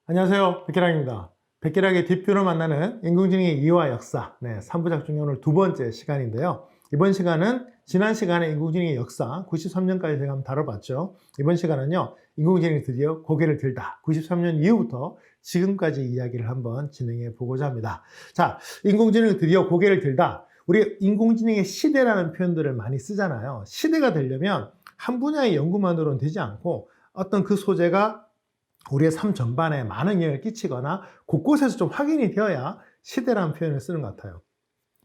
안녕하세요. 백기락입니다. 백기락의 뒷뷰로 만나는 인공지능의 이해와 역사 3부작 중에 오늘 두 번째 시간인데요. 이번 시간은 지난 시간에 인공지능의 역사 93년까지 제가 한번 다뤄봤죠. 이번 시간은요. 인공지능이 드디어 고개를 들다 93년 이후부터 지금까지 이야기를 한번 진행해 보고자 합니다. 자, 인공지능이 드디어 고개를 들다. 우리 인공지능의 시대라는 표현들을 많이 쓰잖아요. 시대가 되려면 한 분야의 연구만으로는 되지 않고 어떤 그 소재가 우리의 삶 전반에 많은 영향을 끼치거나 곳곳에서 좀 확인이 되어야 시대라는 표현을 쓰는 것 같아요.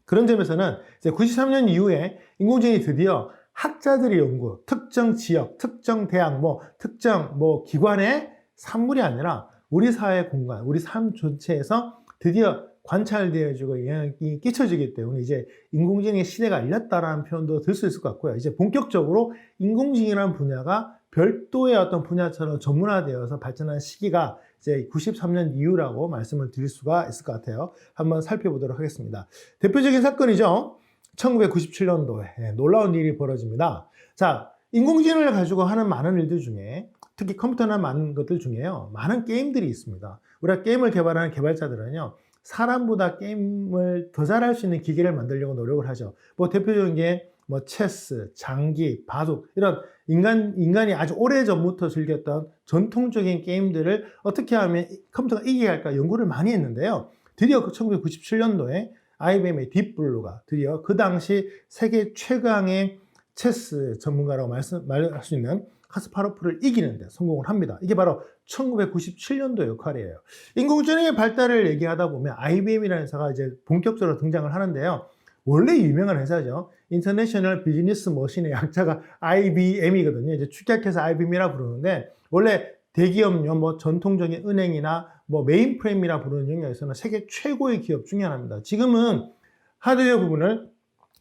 그런 점에서는 이제 93년 이후에 인공지능이 드디어 학자들의 연구, 특정 지역, 특정 대학, 특정 기관의 산물이 아니라 우리 사회 공간, 우리 삶 전체에서 드디어 관찰되어지고 영향이 끼쳐지기 때문에 이제 인공지능의 시대가 열렸다라는 표현도 들 수 있을 것 같고요. 이제 본격적으로 인공지능이라는 분야가 별도의 어떤 분야처럼 전문화되어서 발전한 시기가 이제 93년 이후라고 말씀을 드릴 수가 있을 것 같아요. 한번 살펴보도록 하겠습니다. 대표적인 사건이죠. 1997년도에 놀라운 일이 벌어집니다. 자, 인공지능을 가지고 하는 많은 일들 중에 특히 컴퓨터나 많은 것들 중에요. 많은 게임들이 있습니다. 우리가 게임을 개발하는 개발자들은요. 사람보다 게임을 더 잘할 수 있는 기계를 만들려고 노력을 하죠. 대표적인 게 체스, 장기, 바둑 이런 인간이 아주 오래전부터 즐겼던 전통적인 게임들을 어떻게 하면 컴퓨터가 이기게 할까 연구를 많이 했는데요. 드디어 1997년도에 IBM의 딥블루가 드디어 그 당시 세계 최강의 체스 전문가라고 말할 수 있는 카스파로프를 이기는데 성공을 합니다. 이게 바로 1997년도 역할이에요. 인공지능의 발달을 얘기하다 보면 IBM이라는 회사가 이제 본격적으로 등장을 하는데요. 원래 유명한 회사죠. 인터내셔널 비즈니스 머신의 약자가 IBM이거든요. 이제 축약해서 IBM이라 부르는데 원래 대기업용 전통적인 은행이나 메인프레임이라 부르는 영역에서는 세계 최고의 기업 중에 하나입니다. 지금은 하드웨어 부분을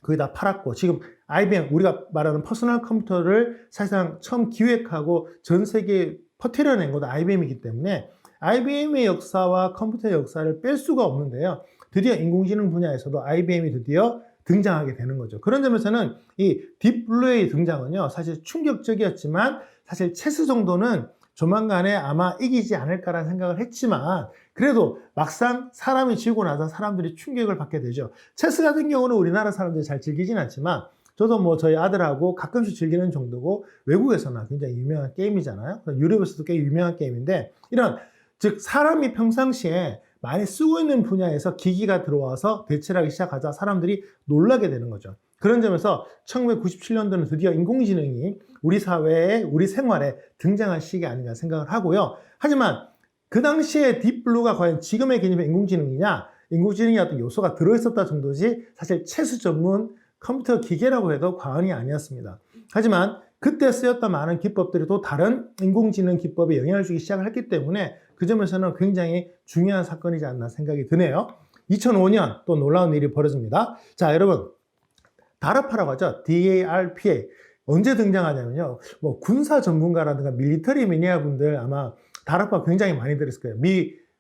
거의 다 팔았고 지금 IBM 우리가 말하는 퍼스널 컴퓨터를 사실상 처음 기획하고 전 세계에 퍼뜨려낸 것도 IBM이기 때문에 IBM의 역사와 컴퓨터의 역사를 뺄 수가 없는데요. 드디어 인공지능 분야에서도 IBM이 드디어 등장하게 되는 거죠. 그런 점에서는 이 딥블루의 등장은요, 사실 충격적이었지만 사실 체스 정도는 조만간에 아마 이기지 않을까라는 생각을 했지만 그래도 막상 사람이 지고 나서 사람들이 충격을 받게 되죠. 체스 같은 경우는 우리나라 사람들이 잘 즐기진 않지만 저도 저희 아들하고 가끔씩 즐기는 정도고 외국에서는 굉장히 유명한 게임이잖아요. 유럽에서도 꽤 유명한 게임인데 이런 즉 사람이 평상시에 많이 쓰고 있는 분야에서 기기가 들어와서 대체를 하기 시작하자 사람들이 놀라게 되는 거죠. 그런 점에서 1997년도는 드디어 인공지능이 우리 사회에, 우리 생활에 등장한 시기가 아닌가 생각을 하고요. 하지만 그 당시에 딥블루가 과연 지금의 개념의 인공지능이냐, 인공지능의 어떤 요소가 들어있었다 정도지 사실 체스 전문 컴퓨터 기계라고 해도 과언이 아니었습니다. 하지만 그때 쓰였던 많은 기법들이 또 다른 인공지능 기법에 영향을 주기 시작을 했기 때문에 그 점에서는 굉장히 중요한 사건이지 않나 생각이 드네요. 2005년 또 놀라운 일이 벌어집니다. 자, 여러분 DARPA라고 하죠. DARPA. 언제 등장하냐면요. 군사 전문가라든가 밀리터리 매니아 분들 아마 DARPA 굉장히 많이 들었을 거예요.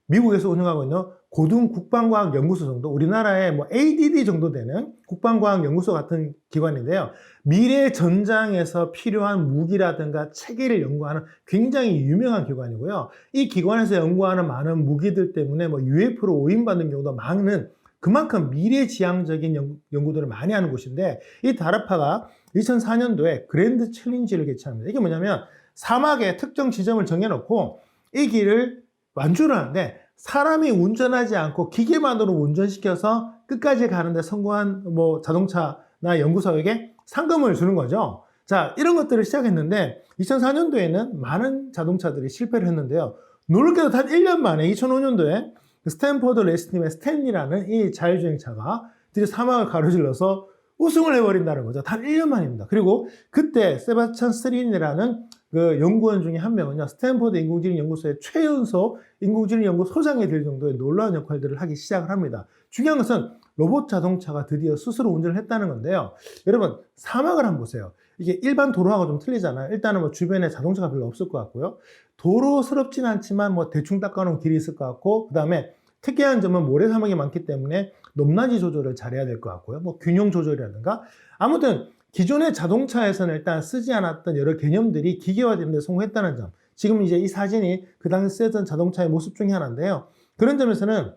미국에서 운영하고 있는 고등 국방과학연구소 정도, 우리나라의 ADD 정도 되는 국방과학연구소 같은 기관인데요. 미래 전장에서 필요한 무기라든가 체계를 연구하는 굉장히 유명한 기관이고요. 이 기관에서 연구하는 많은 무기들 때문에 UFO로 오인받는 경우도 많은 그만큼 미래지향적인 연구들을 많이 하는 곳인데 이 다르파가 2004년도에 그랜드 챌린지를 개최합니다. 이게 뭐냐면 사막의 특정 지점을 정해놓고 이 길을 완주를 하는데 사람이 운전하지 않고 기계만으로 운전시켜서 끝까지 가는데 성공한 자동차나 연구소에게 상금을 주는 거죠. 자, 이런 것들을 시작했는데 2004년도에는 많은 자동차들이 실패를 했는데요. 놀랍게도 단 1년 만에 2005년도에 스탠포드 레이스팀의 스탠리라는 이 자율주행차가 드디어 사막을 가로질러서 우승을 해버린다는 거죠. 단 1년 만입니다. 그리고 그때 세바스찬 스린이라는 그 연구원 중에 한 명은요, 스탠포드 인공지능 연구소의 최연소 인공지능 연구소장이 될 정도의 놀라운 역할들을 하기 시작을 합니다. 중요한 것은 로봇 자동차가 드디어 스스로 운전을 했다는 건데요. 여러분, 사막을 한번 보세요. 이게 일반 도로하고 좀 틀리잖아요. 일단은 주변에 자동차가 별로 없을 것 같고요. 도로스럽진 않지만 대충 닦아놓은 길이 있을 것 같고, 그 다음에 특이한 점은 모래사막이 많기 때문에 높낮이 조절을 잘해야 될 것 같고요. 균형 조절이라든가. 아무튼 기존의 자동차에서는 일단 쓰지 않았던 여러 개념들이 기계화되는 데 성공했다는 점. 지금 이제 이 사진이 그 당시 쓰였던 자동차의 모습 중에 하나인데요. 그런 점에서는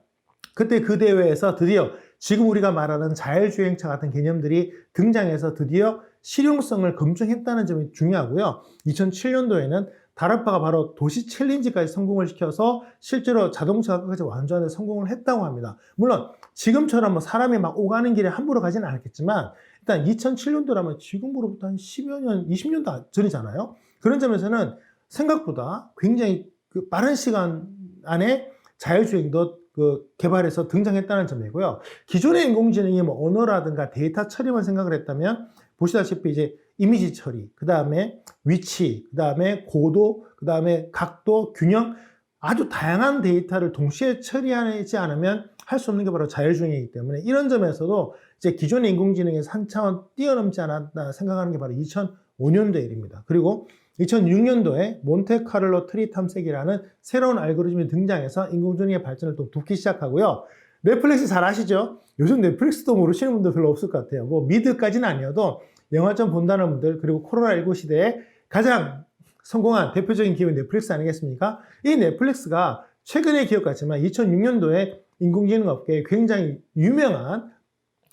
그때 그 대회에서 드디어 지금 우리가 말하는 자율주행차 같은 개념들이 등장해서 드디어 실용성을 검증했다는 점이 중요하고요. 2007년도에는 다르파가 바로 도시 챌린지까지 성공을 시켜서 실제로 자동차까지 완주하는 데 성공을 했다고 합니다. 물론 지금처럼 뭐 사람이 막 오가는 길에 함부로 가지는 않았겠지만 일단 2007년도라면 지금으로부터 한 10여 년, 20년도 전이잖아요. 그런 점에서는 생각보다 굉장히 빠른 시간 안에 자율주행도 개발해서 등장했다는 점이고요. 기존의 인공지능이 뭐 언어라든가 데이터 처리만 생각을 했다면 보시다시피 이제 이미지 처리, 그 다음에 위치, 그 다음에 고도, 그 다음에 각도, 균형, 아주 다양한 데이터를 동시에 처리하지 않으면 할 수 없는 게 바로 자율주행이기 때문에 이런 점에서도 이제 기존의 인공지능에서 한 차원 뛰어넘지 않았나 생각하는 게 바로 2005년도의 일입니다. 그리고 2006년도에 몬테카를로 트리 탐색이라는 새로운 알고리즘이 등장해서 인공지능의 발전을 또 돕기 시작하고요. 넷플릭스 잘 아시죠? 요즘 넷플릭스도 모르시는 분들 별로 없을 것 같아요. 뭐 미드까지는 아니어도 영화 좀 본다는 분들, 그리고 코로나19 시대에 가장 성공한 대표적인 기업이 넷플릭스 아니겠습니까? 이 넷플릭스가 최근의 기업 같지만 2006년도에 인공지능 업계에 굉장히 유명한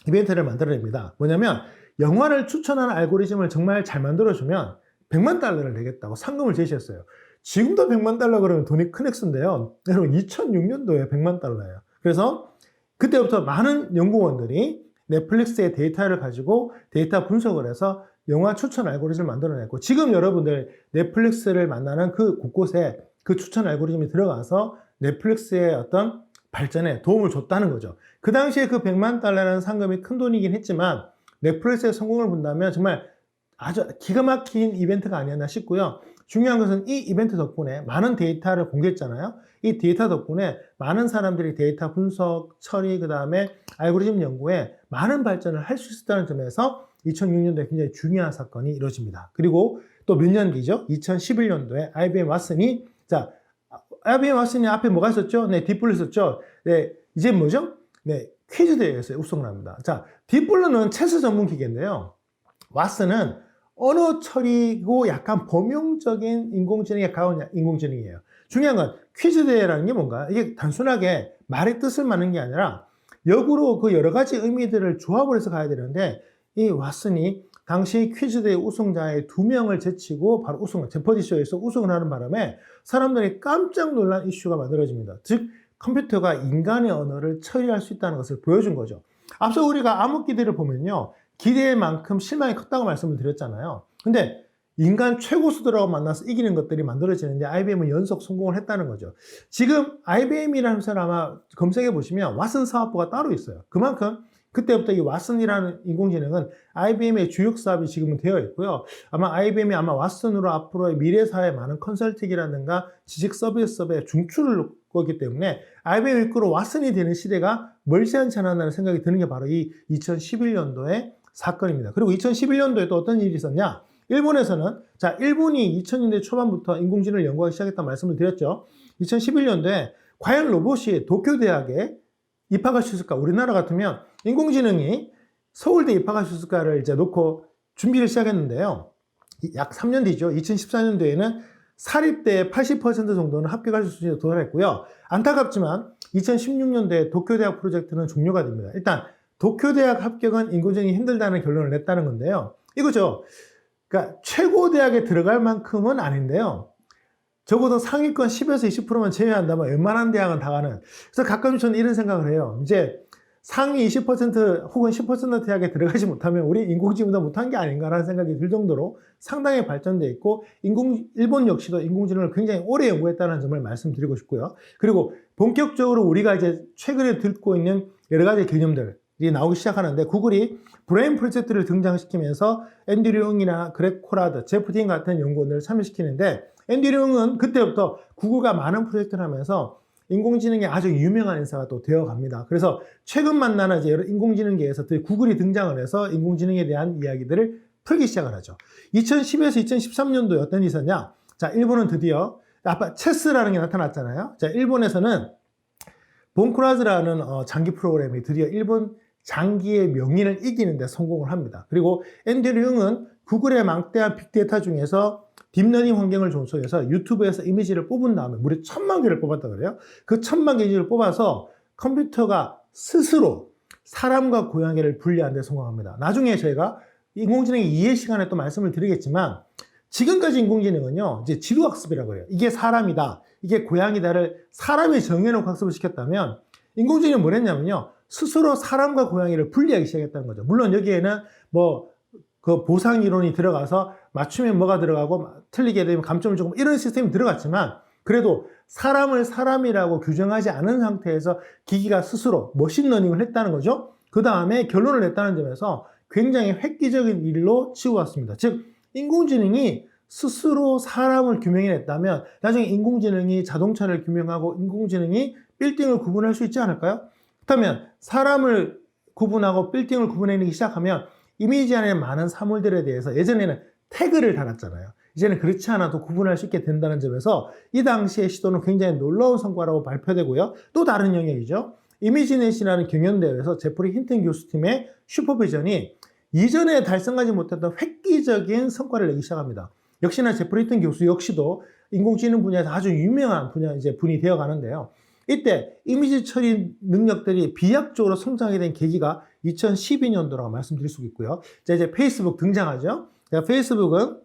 이벤트를 만들어냅니다. 뭐냐면 영화를 추천하는 알고리즘을 정말 잘 만들어주면 100만 달러를 내겠다고 상금을 제시했어요. 지금도 100만 달러 그러면 돈이 큰 액수인데요. 여러분 2006년도에 100만 달러예요. 그래서 그때부터 많은 연구원들이 넷플릭스의 데이터를 가지고 데이터 분석을 해서 영화 추천 알고리즘을 만들어냈고 지금 여러분들 넷플릭스를 만나는 그 곳곳에 그 추천 알고리즘이 들어가서 넷플릭스의 어떤 발전에 도움을 줬다는 거죠. 그 당시에 그 100만 달러라는 상금이 큰 돈이긴 했지만 넷플릭스의 성공을 본다면 정말 아주 기가 막힌 이벤트가 아니었나 싶고요. 중요한 것은 이 이벤트 덕분에 많은 데이터를 공개했잖아요. 이 데이터 덕분에 많은 사람들이 데이터 분석, 처리, 그 다음에 알고리즘 연구에 많은 발전을 할 수 있었다는 점에서 2006년도에 굉장히 중요한 사건이 이루어집니다. 그리고 또 몇 년 뒤죠? 2011년도에 IBM 왓슨이, IBM 왓슨이 앞에 뭐가 있었죠? 네, 딥블루 있었죠? 네, 이제 뭐죠? 네, 퀴즈 대회에서 우승을 합니다. 자, 딥블루는 체스 전문 기계인데요. 왓슨은 언어 처리고 약간 범용적인 인공지능에 가까운 인공지능이에요. 중요한 건 퀴즈 대회라는 게 뭔가 이게 단순하게 말의 뜻을 맞는 게 아니라 역으로 그 여러 가지 의미들을 조합을 해서 가야 되는데 이 왓슨이 당시 퀴즈 대회 우승자의 2명을 제치고 바로 제퍼디쇼에서 우승을 하는 바람에 사람들이 깜짝 놀란 이슈가 만들어집니다. 즉 컴퓨터가 인간의 언어를 처리할 수 있다는 것을 보여준 거죠. 앞서 우리가 암흑기대를 보면요. 기대만큼 실망이 컸다고 말씀을 드렸잖아요. 근데 인간 최고수들하고 만나서 이기는 것들이 만들어지는데 IBM은 연속 성공을 했다는 거죠. 지금 IBM이라는 회사를 아마 검색해 보시면 왓슨 사업부가 따로 있어요. 그만큼 그때부터 이 왓슨이라는 인공지능은 IBM의 주력 사업이 지금은 되어 있고요. 아마 IBM이 왓슨으로 앞으로의 미래 사회의 많은 컨설팅이라든가 지식 서비스업에 중추를 놓을 거기 때문에 IBM을 이끌어 왓슨이 되는 시대가 멀지 않지 않았나라는 생각이 드는 게 바로 이 2011년도의 사건입니다. 그리고 2011년도에 또 어떤 일이 있었냐? 일본에서는, 일본이 2000년대 초반부터 인공지능을 연구하기 시작했다는 말씀을 드렸죠. 2011년도에 과연 로봇이 도쿄대학에 입학할 수 있을까? 우리나라 같으면 인공지능이 서울대 입학할 수 있을까를 이제 놓고 준비를 시작했는데요. 약 3년 뒤죠. 2014년도에는 사립대의 80% 정도는 합격할 수 있는 수준에 도달했고요. 안타깝지만 2016년도에 도쿄대학 프로젝트는 종료가 됩니다. 일단 도쿄대학 합격은 인공지능이 힘들다는 결론을 냈다는 건데요. 이거죠. 그러니까 최고 대학에 들어갈 만큼은 아닌데요. 적어도 상위권 10에서 20%만 제외한다면 웬만한 대학은 다 가는. 그래서 가끔 저는 이런 생각을 해요. 이제 상위 20% 혹은 10% 대학에 들어가지 못하면 우리 인공지능보다 못한 게 아닌가라는 생각이 들 정도로 상당히 발전되어 있고 일본 역시도 인공지능을 굉장히 오래 연구했다는 점을 말씀드리고 싶고요. 그리고 본격적으로 우리가 이제 최근에 듣고 있는 여러 가지 개념들이 나오기 시작하는데 구글이 브레인 프로젝트를 등장시키면서 앤드류 응이나 그렉 코라드, 제프 딘 같은 연구원들을 참여시키는데 앤드류 응은 그때부터 구글과 많은 프로젝트를 하면서 인공지능의 아주 유명한 인사가 또 되어 갑니다. 그래서 최근 만나는 이제 여러 인공지능계에서 구글이 등장을 해서 인공지능에 대한 이야기들을 풀기 시작을 하죠. 2010에서 2013년도에 어떤 일이 있었냐? 일본은 드디어 아까 체스라는 게 나타났잖아요. 일본에서는 본쿠라즈라는 장기 프로그램이 드디어 일본 장기의 명인을 이기는 데 성공을 합니다. 그리고 앤드류 응은 구글의 막대한 빅데이터 중에서 딥러닝 환경을 조성해서 유튜브에서 이미지를 뽑은 다음에 무려 1000만 개를 뽑았다 그래요. 그 1000만 개 이미지를 뽑아서 컴퓨터가 스스로 사람과 고양이를 분리하는 데 성공합니다. 나중에 저희가 인공지능의 이해 시간에 또 말씀을 드리겠지만 지금까지 인공지능은요, 이제 지도학습이라고 해요. 이게 사람이다, 이게 고양이다를 사람이 정해놓고 학습을 시켰다면 인공지능이 뭘 했냐면요, 스스로 사람과 고양이를 분리하기 시작했다는 거죠. 물론 여기에는 그 보상 이론이 들어가서 맞추면 뭐가 들어가고 틀리게 되면 감점을 주고 이런 시스템이 들어갔지만 그래도 사람을 사람이라고 규정하지 않은 상태에서 기기가 스스로 머신러닝을 했다는 거죠. 그 다음에 결론을 냈다는 점에서 굉장히 획기적인 일로 치고왔습니다. 즉 인공지능이 스스로 사람을 규명해냈다면 나중에 인공지능이 자동차를 규명하고 인공지능이 빌딩을 구분할 수 있지 않을까요? 그렇다면 사람을 구분하고 빌딩을 구분해내기 시작하면 이미지 안에 많은 사물들에 대해서 예전에는 태그를 달았잖아요. 이제는 그렇지 않아도 구분할 수 있게 된다는 점에서 이 당시의 시도는 굉장히 놀라운 성과라고 발표되고요. 또 다른 영역이죠. 이미지넷이라는 경연대회에서 제프리 힌튼 교수팀의 슈퍼비전이 이전에 달성하지 못했던 획기적인 성과를 내기 시작합니다. 역시나 제프리 힌튼 교수 역시도 인공지능 분야에서 아주 유명한 분이 되어 가는데요. 이때 이미지 처리 능력들이 비약적으로 성장하게 된 계기가 2012년도라고 말씀드릴 수 있고요. 자, 이제 페이스북 등장하죠. 자, 페이스북은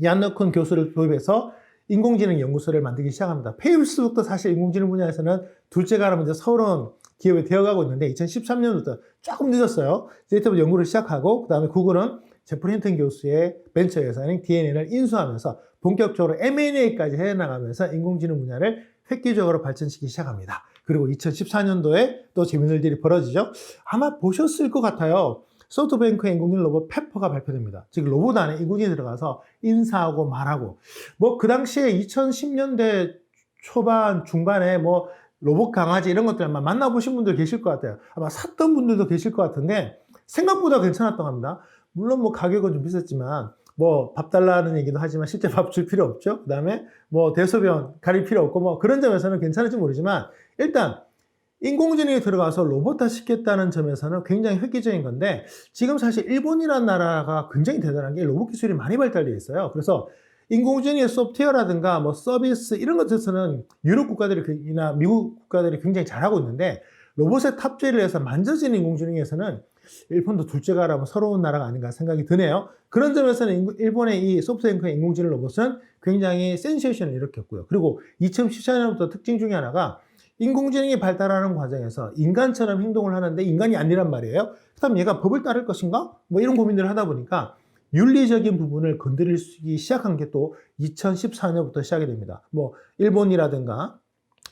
얀너쿤 교수를 도입해서 인공지능 연구소를 만들기 시작합니다. 페이스북도 사실 인공지능 분야에서는 둘째가 라면 서러운 기업이 되어가고 있는데 2013년부터 조금 늦었어요. 이제부터 연구를 시작하고 그 다음에 구글은 제프리 힌튼 교수의 벤처 회사인 DNN을 인수하면서 본격적으로 M&A까지 해나가면서 인공지능 분야를 획기적으로 발전시키기 시작합니다. 그리고 2014년도에 또 재밌는 일이 벌어지죠. 아마 보셨을 것 같아요. 소프트뱅크의 인공지능 로봇 페퍼가 발표됩니다. 즉 로봇 안에 인공지능이 들어가서 인사하고 말하고 그 당시에 2010년대 초반 중반에 로봇 강아지 이런 것들 아마 만나보신 분들 계실 것 같아요. 아마 샀던 분들도 계실 것 같은데 생각보다 괜찮았다고 합니다. 물론 가격은 좀 비쌌지만 밥 달라는 얘기도 하지만 실제 밥 줄 필요 없죠. 그 다음에 대소변 가릴 필요 없고 그런 점에서는 괜찮을지 모르지만 일단 인공지능이 들어가서 로봇화 시켰다는 점에서는 굉장히 획기적인 건데 지금 사실 일본이라는 나라가 굉장히 대단한 게 로봇 기술이 많이 발달되어 있어요. 그래서 인공지능의 소프트웨어라든가 서비스 이런 것에서는 유럽 국가들이나 미국 국가들이 굉장히 잘하고 있는데 로봇에 탑재를 해서 만져지는 인공지능에서는 일본도 둘째가라면 서러운 나라가 아닌가 생각이 드네요. 그런 점에서는 일본의 이 소프트뱅크의 인공지능 로봇은 굉장히 센세이션을 일으켰고요. 그리고 2014년부터 특징 중에 하나가 인공지능이 발달하는 과정에서 인간처럼 행동을 하는데 인간이 아니란 말이에요. 그렇다면 얘가 법을 따를 것인가? 이런 고민들을 하다 보니까 윤리적인 부분을 건드리기 시작한 게 또 2014년부터 시작이 됩니다. 일본이라든가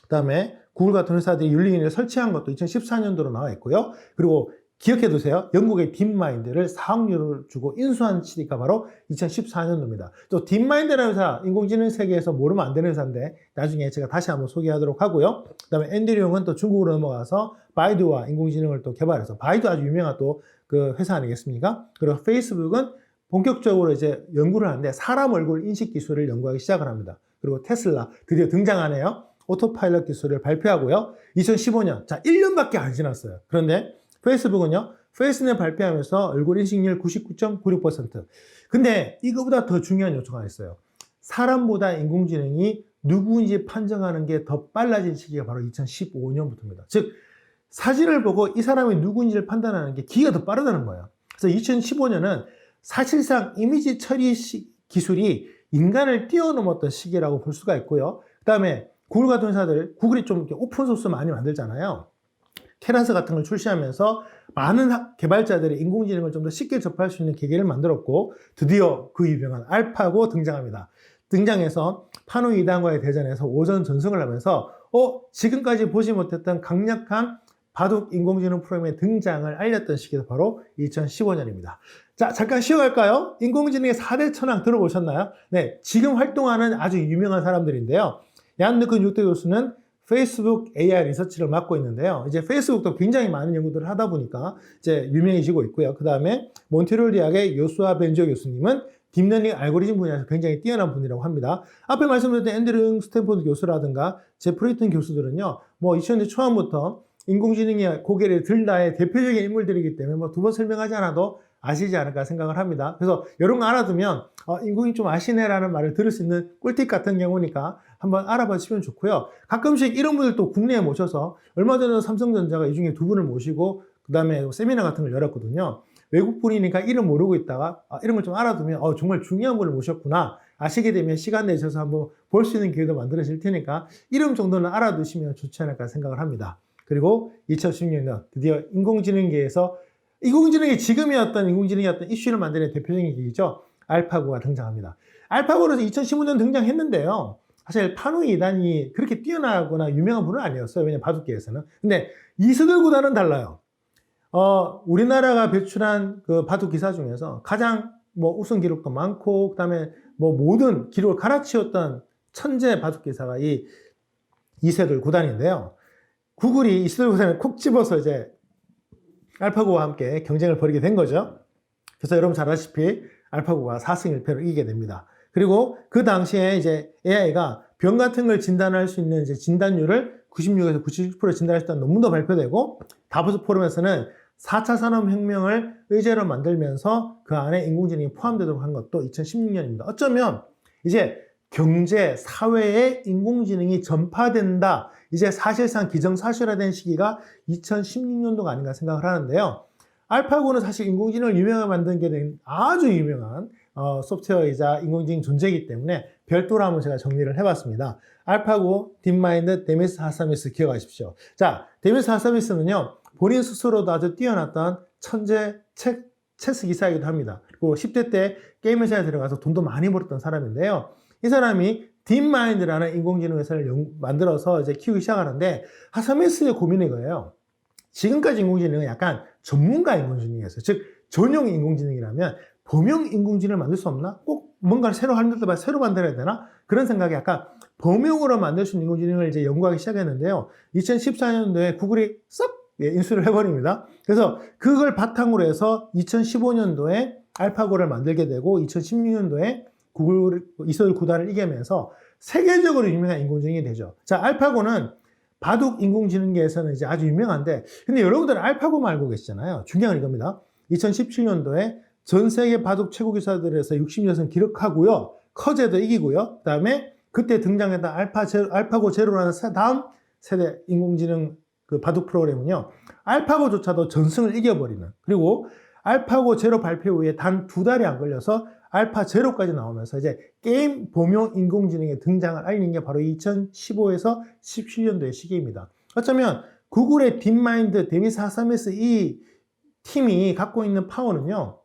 그다음에 구글 같은 회사들이 윤리인을 설치한 것도 2014년도로 나와 있고요. 그리고 기억해 두세요. 영국의 딥마인드를 4억 유로를 주고 인수한 시기가 바로 2014년도입니다. 또 딥마인드라는 회사, 인공지능 세계에서 모르면 안 되는 회사인데 나중에 제가 다시 한번 소개하도록 하고요. 그 다음에 앤드류용은 또 중국으로 넘어가서 바이두와 인공지능을 또 개발해서 바이두 아주 유명한 또 그 회사 아니겠습니까? 그리고 페이스북은 본격적으로 이제 연구를 하는데 사람 얼굴 인식 기술을 연구하기 시작을 합니다. 그리고 테슬라 드디어 등장하네요. 오토파일럿 기술을 발표하고요. 2015년, 자 1년밖에 안 지났어요. 그런데 페이스북은요, 페이스넷 발표하면서 얼굴 인식률 99.96%. 근데 이거보다 더 중요한 요소가 있어요. 사람보다 인공지능이 누구인지 판정하는 게 더 빨라진 시기가 바로 2015년부터입니다. 즉, 사진을 보고 이 사람이 누구인지를 판단하는 게 기가 더 빠르다는 거예요. 그래서 2015년은 사실상 이미지 처리 기술이 인간을 뛰어넘었던 시기라고 볼 수가 있고요. 그 다음에 구글 같은 회사들, 구글이 좀 이렇게 오픈소스 많이 만들잖아요. 케라스 같은 걸 출시하면서 많은 개발자들이 인공지능을 좀 더 쉽게 접할 수 있는 계기를 만들었고 드디어 그 유명한 알파고 등장합니다. 등장해서 파노 2단과의 대전에서 오전 전승을 하면서 지금까지 보지 못했던 강력한 바둑 인공지능 프로그램의 등장을 알렸던 시기가 바로 2015년입니다. 자, 잠깐 쉬어갈까요? 인공지능의 4대 천왕 들어보셨나요? 네, 지금 활동하는 아주 유명한 사람들인데요. 얀느큰 육대 교수는 페이스북 AI 리서치를 맡고 있는데요. 이제 페이스북도 굉장히 많은 연구들을 하다 보니까 이제 유명해지고 있고요. 그 다음에 몬트리올 대학의 요수아 벤조 교수님은 딥러닝 알고리즘 분야에서 굉장히 뛰어난 분이라고 합니다. 앞에 말씀드렸던 앤드류 스탠포드 교수라든가 제프리 힌튼 교수들은요, 2000년대 초반부터 인공지능이 고개를 들 나의 대표적인 인물들이기 때문에 두 번 설명하지 않아도 아시지 않을까 생각을 합니다. 그래서 이런 거 알아두면 인공지능 좀 아시네라는 말을 들을 수 있는 꿀팁 같은 경우니까 한번 알아봐 주시면 좋고요. 가끔씩 이런 분들 또 국내에 모셔서 얼마 전에 삼성전자가 이 중에 두 분을 모시고 그 다음에 세미나 같은 걸 열었거든요. 외국 분이니까 이름 모르고 있다가 이런 걸 좀 알아두면 정말 중요한 분을 모셨구나. 아시게 되면 시간 내셔서 한번 볼 수 있는 기회도 만들어질 테니까 이름 정도는 알아두시면 좋지 않을까 생각을 합니다. 그리고 2016년 드디어 인공지능이 지금이었던 인공지능이 어떤 이슈를 만드는 대표적인 기기죠. 알파고가 등장합니다. 알파고는 2015년 등장했는데요. 사실 파누이 2단이 그렇게 뛰어나거나 유명한 분은 아니었어요. 왜냐면 바둑계에서는. 근데 이세돌9단은 달라요. 우리나라가 배출한 그 바둑 기사 중에서 가장 우승 기록도 많고, 그 다음에 모든 기록을 갈아치웠던 천재 바둑 기사가 이 이세돌 9단인데요. 구글이 이세돌 9단을 콕 집어서 이제 알파고와 함께 경쟁을 벌이게 된 거죠. 그래서 여러분 잘 아시다시피 알파고가 4승 1패로 이기게 됩니다. 그리고 그 당시에 이제 AI가 병 같은 걸 진단할 수 있는 이제 진단율을 96에서 97% 진단할 수 있다는 논문도 발표되고, 다보스 포럼에서는 4차 산업혁명을 의제로 만들면서 그 안에 인공지능이 포함되도록 한 것도 2016년입니다. 어쩌면 이제 경제, 사회에 인공지능이 전파된다. 이제 사실상 기정사실화된 시기가 2016년도가 아닌가 생각을 하는데요. 알파고는 사실 인공지능을 유명하게 만든 게 된 아주 유명한 소프트웨어이자 인공지능 존재이기 때문에 별도로 한번 제가 정리를 해봤습니다. 알파고, 딥마인드, 데미스 하사미스 기억하십시오. 자, 데미스 하사미스는요, 본인 스스로도 아주 뛰어났던 천재 체스 기사이기도 합니다. 그리고 10대 때 게임 회사에 들어가서 돈도 많이 벌었던 사람인데요. 이 사람이 딥마인드라는 인공지능 회사를 만들어서 이제 키우기 시작하는데, 하사미스의 고민이 이거예요. 지금까지 인공지능은 약간 전문가 인공지능이었어요. 즉, 전용 인공지능이라면 범용 인공지능을 만들 수 없나? 꼭 뭔가를 새로 하는 데 새로 만들어야 되나? 그런 생각에 약간 범용으로 만들 수 있는 인공지능을 이제 연구하기 시작했는데요. 2014년도에 구글이 썩 인수를 해버립니다. 그래서 그걸 바탕으로 해서 2015년도에 알파고를 만들게 되고, 2016년도에 구글 이세돌 9단을 이기면서 세계적으로 유명한 인공지능이 되죠. 자, 알파고는 바둑 인공지능계에서는 이제 아주 유명한데, 근데 여러분들은 알파고만 알고 계시잖아요. 중요한 건 이겁니다. 2017년도에 전 세계 바둑 최고 기사들에서 60년 기록하고요. 커제도 이기고요. 그 다음에 그때 등장했던 알파고 제로라는 다음 세대 인공지능 그 바둑 프로그램은요, 알파고조차도 전승을 이겨버리는, 그리고 알파고 제로 발표 후에 단 2달이 안 걸려서 알파 제로까지 나오면서 이제 게임 범용 인공지능의 등장을 알린 게 바로 2015에서 17년도의 시기입니다. 어쩌면 구글의 딥마인드, 데미스 하사미스 이 팀이 갖고 있는 파워는요,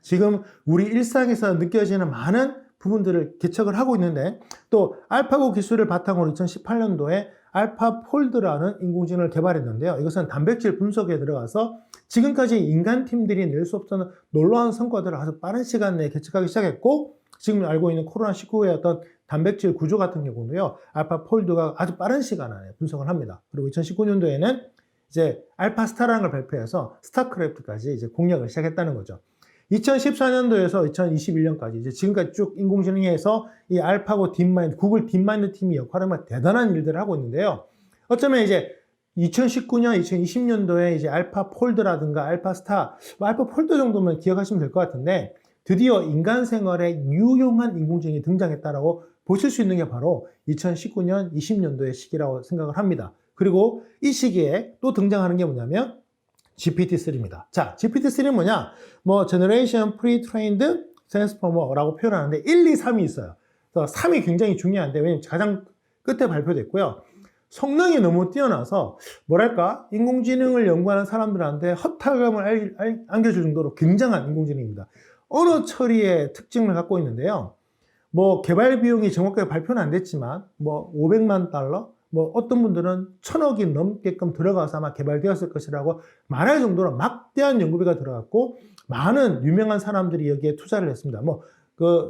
지금 우리 일상에서 느껴지는 많은 부분들을 개척을 하고 있는데, 또 알파고 기술을 바탕으로 2018년도에 알파폴드라는 인공지능을 개발했는데요. 이것은 단백질 분석에 들어가서 지금까지 인간 팀들이 낼 수 없던 놀라운 성과들을 아주 빠른 시간 내에 개척하기 시작했고, 지금 알고 있는 코로나19의 어떤 단백질 구조 같은 경우도요, 알파폴드가 아주 빠른 시간 안에 분석을 합니다. 그리고 2019년도에는 이제 알파스타라는 걸 발표해서 스타크래프트까지 이제 공략을 시작했다는 거죠. 2014년도에서 2021년까지 이제 지금까지 쭉 인공지능에서 이 알파고 딥마인드, 구글 딥마인드 팀이 역할을 하면 대단한 일들을 하고 있는데요. 어쩌면 이제 2019년, 2020년도에 이제 알파폴드라든가 알파스타, 알파폴드 정도면 기억하시면 될 것 같은데, 드디어 인간 생활에 유용한 인공지능이 등장했다라고 보실 수 있는 게 바로 2019년, 20년도의 시기라고 생각을 합니다. 그리고 이 시기에 또 등장하는 게 뭐냐면 GPT-3입니다. 자, GPT-3는 뭐냐? Generation Pre-trained Transformer라고 표현하는데 1, 2, 3이 있어요. 그래서 3이 굉장히 중요한데, 왜냐면 가장 끝에 발표됐고요. 성능이 너무 뛰어나서 뭐랄까, 인공지능을 연구하는 사람들한테 허탈감을 안겨줄 정도로 굉장한 인공지능입니다. 언어 처리의 특징을 갖고 있는데요. 개발 비용이 정확하게 발표는 안 됐지만 500만 달러? 어떤 분들은 1000억이 넘게끔 들어가서 아마 개발되었을 것이라고 말할 정도로 막대한 연구비가 들어갔고, 많은 유명한 사람들이 여기에 투자를 했습니다.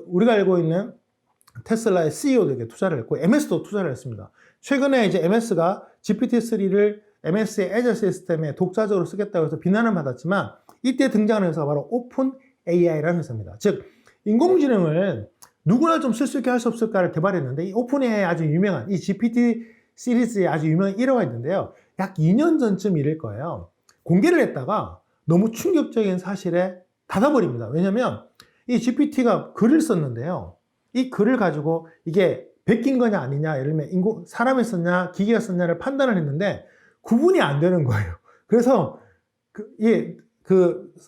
우리가 알고 있는 테슬라의 CEO도 여기에 투자를 했고, MS도 투자를 했습니다. 최근에 이제 MS가 GPT-3를 MS의 애저 시스템에 독자적으로 쓰겠다고 해서 비난을 받았지만, 이때 등장하는 회사가 바로 오픈 AI라는 회사입니다. 즉, 인공지능을 누구나 좀 쓸 수 있게 할 수 없을까를 개발했는데, 이 오픈 AI 아주 유명한 이 GPT 시리즈의 아주 유명한 일화가 있는데요. 약 2년 전쯤 일일 거예요. 공개를 했다가 너무 충격적인 사실에 닫아버립니다. 왜냐하면 이 GPT가 글을 썼는데요. 이 글을 가지고 이게 베낀 거냐 아니냐, 예를 들면 사람이 썼냐 기계가 썼냐를 판단을 했는데 구분이 안 되는 거예요. 그래서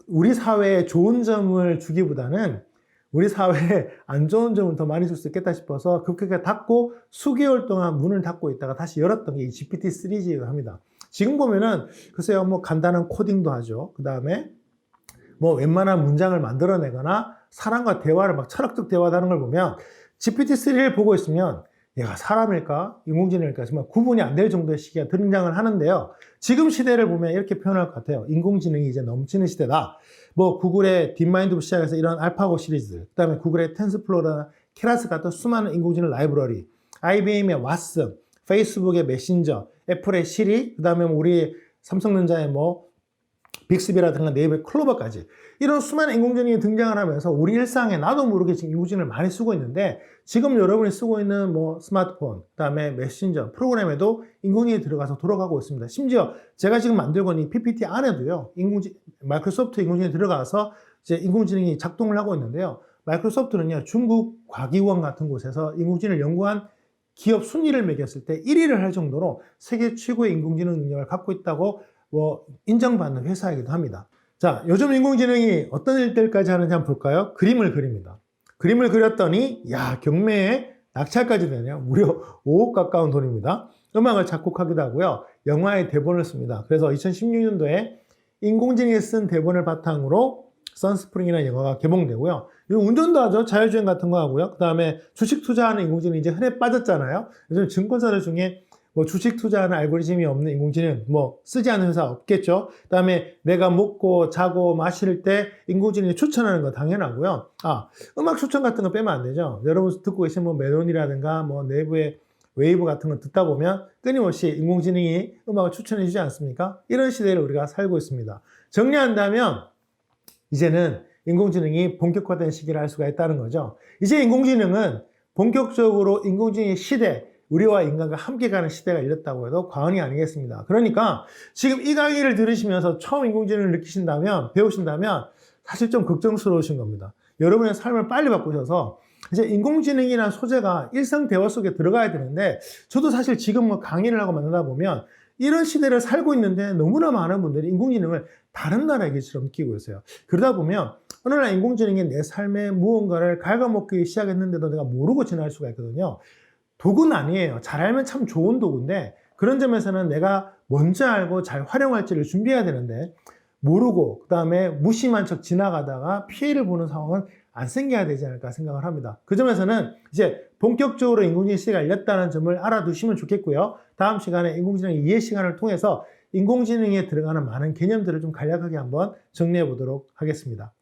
우리 사회에 좋은 점을 주기보다는 우리 사회에 안 좋은 점을 더 많이 줄 수 있겠다 싶어서 급하게 닫고 수개월 동안 문을 닫고 있다가 다시 열었던 게 이 GPT-3G라고 합니다. 지금 보면은 글쎄요, 뭐 간단한 코딩도 하죠. 그 다음에 뭐 웬만한 문장을 만들어내거나 사람과 대화를 막 철학적 대화를 하는 걸 보면 GPT-3를 보고 있으면 얘가 사람일까 인공지능일까 정말 구분이 안 될 정도의 시기가 등장을 하는데요. 지금 시대를 보면 이렇게 표현할 것 같아요. 인공지능이 이제 넘치는 시대다. 뭐 구글의 딥마인드부터 시작해서 이런 알파고 시리즈, 그 다음에 구글의 텐스플로러나 케라스 같은 수많은 인공지능 라이브러리, IBM의 왓슨, 페이스북의 메신저, 애플의 시리, 그 다음에 우리 삼성전자의 뭐 빅스비라든가 네이버의 클로버까지 이런 수많은 인공지능이 등장을 하면서 우리 일상에 나도 모르게 지금 인공지능을 많이 쓰고 있는데 지금 여러분이 쓰고 있는 뭐 스마트폰, 그다음에 메신저 프로그램에도 인공지능이 들어가서 돌아가고 있습니다. 심지어 제가 지금 만들고 있는 이 PPT 안에도요, 마이크로소프트 인공지능이 들어가서 이제 인공지능이 작동을 하고 있는데요. 마이크로소프트는요, 중국 과기원 같은 곳에서 인공지능을 연구한 기업 순위를 매겼을 때 1위를 할 정도로 세계 최고의 인공지능 능력을 갖고 있다고 인정받는 회사이기도 합니다. 자, 요즘 인공지능이 어떤 일들까지 하는지 한번 볼까요? 그림을 그립니다. 그림을 그렸더니 경매에 낙찰까지 되네요. 무려 5억 가까운 돈입니다. 음악을 작곡하기도 하고요. 영화의 대본을 씁니다. 그래서 2016년도에 인공지능이 쓴 대본을 바탕으로 선스프링이라는 영화가 개봉되고요. 운전도 하죠. 자율주행 같은 거 하고요. 그 다음에 주식 투자하는 인공지능이 이제 흔해 빠졌잖아요. 요즘 증권사들 중에 뭐 주식 투자하는 알고리즘이 없는 인공지능 뭐 쓰지 않는 회사 없겠죠. 그 다음에 내가 먹고 자고 마실 때 인공지능이 추천하는 거 당연하고요. 음악 추천 같은 거 빼면 안 되죠. 여러분 듣고 계신 뭐 멜론이라든가 뭐 내부의 웨이브 같은 거 듣다 보면 끊임없이 인공지능이 음악을 추천해 주지 않습니까? 이런 시대를 우리가 살고 있습니다. 정리한다면 이제는 인공지능이 본격화된 시기를 할 수가 있다는 거죠. 이제 인공지능은 본격적으로 인공지능의 시대, 우리와 인간과 함께 가는 시대가 이랬다고 해도 과언이 아니겠습니다. 그러니까 지금 이 강의를 들으시면서 처음 인공지능을 느끼신다면, 배우신다면 사실 좀 걱정스러우신 겁니다. 여러분의 삶을 빨리 바꾸셔서 이제 인공지능이라는 소재가 일상 대화 속에 들어가야 되는데, 저도 사실 지금 뭐 강의를 하고 만나다 보면 이런 시대를 살고 있는데 너무나 많은 분들이 인공지능을 다른 나라의 기처럼 느끼고 있어요. 그러다 보면 어느 날 인공지능이 내 삶에 무언가를 갉아먹기 시작했는데도 내가 모르고 지날 수가 있거든요. 도구는 아니에요. 잘 알면 참 좋은 도구인데 그런 점에서는 내가 먼저 알고 잘 활용할지를 준비해야 되는데 모르고 그 다음에 무심한 척 지나가다가 피해를 보는 상황은 안 생겨야 되지 않을까 생각을 합니다. 그 점에서는 이제 본격적으로 인공지능 시대가 열렸다는 점을 알아두시면 좋겠고요. 다음 시간에 인공지능 이해 시간을 통해서 인공지능에 들어가는 많은 개념들을 좀 간략하게 한번 정리해 보도록 하겠습니다.